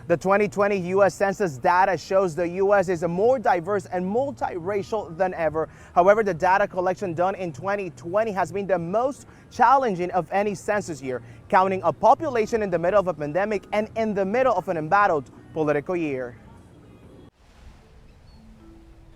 The 2020 U.S. Census data shows the U.S. is more diverse and multiracial than ever. However, the data collection done in 2020 has been the most challenging of any census year, counting a population in the middle of a pandemic and in the middle of an embattled political year.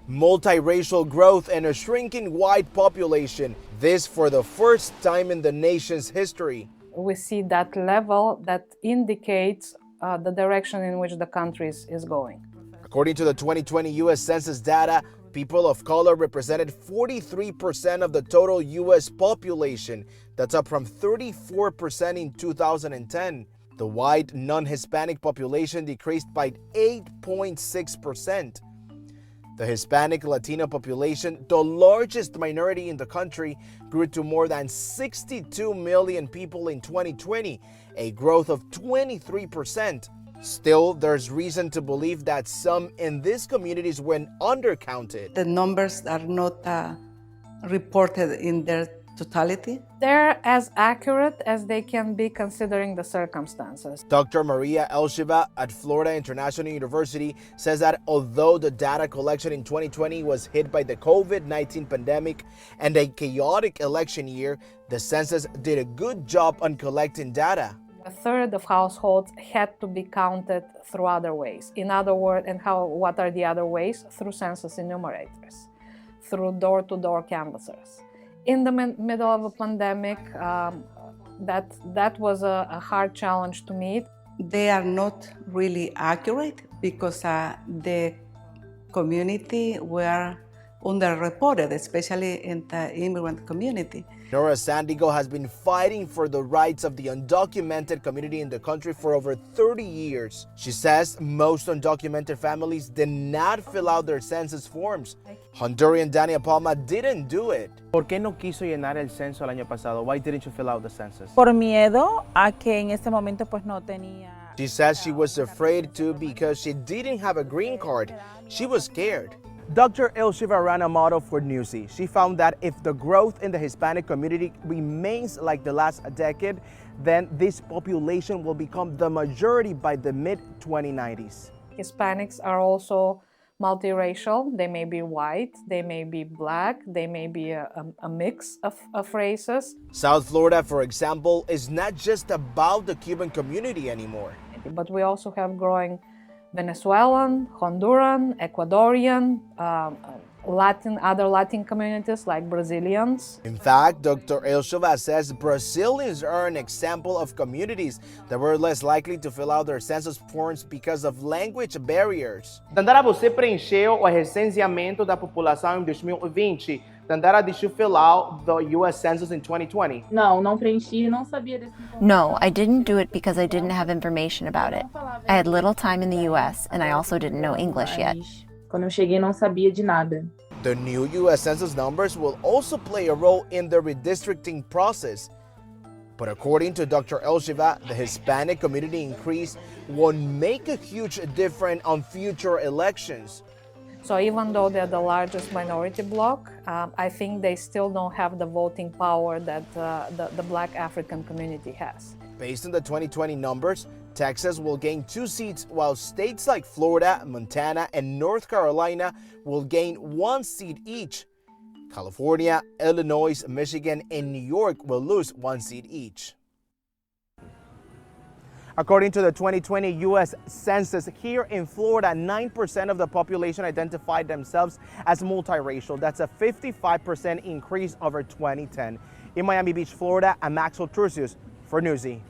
Multiracial growth and a shrinking white population. This for the first time in the nation's history. We see that level that indicates the direction in which the country is going. According to the 2020 U.S. Census data, people of color represented 43% of the total U.S. population. That's up from 34% in 2010. The white non-Hispanic population decreased by 8.6%. The Hispanic Latino population, the largest minority in the country, grew to more than 62 million people in 2020, a growth of 23%. Still, there's reason to believe that some in these communities were undercounted. The numbers are not reported in their totality. They're as accurate as they can be considering the circumstances. Dr. Maria Elsheva at Florida International University says that although the data collection in 2020 was hit by the COVID-19 pandemic and a chaotic election year, the census did a good job on collecting data. A third of households had to be counted through other ways. In other words, what are the other ways? Through census enumerators, through door-to-door canvassers. In the middle of a pandemic, that was a hard challenge to meet. They are not really accurate because the community were underreported, especially in the immigrant community. Nora Sandigo has been fighting for the rights of the undocumented community in the country for over 30 years. She says most undocumented families did not fill out their census forms. Honduran Dania Palma didn't do it. ¿Por qué no quiso llenar el censo el año pasado? Why didn't you fill out the census? Por miedo a que en ese momento pues no tenía. She says she was afraid to because she didn't have a green card. She was scared. Dr. Elsheva ran a model for Newsy. She found that if the growth in the Hispanic community remains like the last decade, then this population will become the majority by the mid-2090s. Hispanics are also multiracial. They may be white, they may be black, they may be a mix of races. South Florida, for example, is not just about the Cuban community anymore. But we also have growing Venezuelan, Honduran, Ecuadorian, other Latin communities like Brazilians. In fact, Dr. Elsheva says Brazilians are an example of communities that were less likely to fill out their census forms because of language barriers. Dandara, você preencheu o recenseamento da população em 2020? Dandara, did you fill out the U.S. Census in 2020? Não preenchi, não sabia desse. No, I didn't do it because I didn't have information about it. I had little time in the U.S. and I also didn't know English yet. Quando eu cheguei, não sabia de nada. The new U.S. Census numbers will also play a role in the redistricting process. But according to Dr. Elsheva, the Hispanic community increase won't make a huge difference on future elections. So even though they're the largest minority bloc, I think they still don't have the voting power that the Black African community has. Based on the 2020 numbers, Texas will gain 2 seats, while states like Florida, Montana, and North Carolina will gain 1 seat each. California, Illinois, Michigan, and New York will lose 1 seat each. According to the 2020 U.S. Census, here in Florida, 9% of the population identified themselves as multiracial. That's a 55% increase over 2010. In Miami Beach, Florida, I'm Maxwell Trucius for Newsy.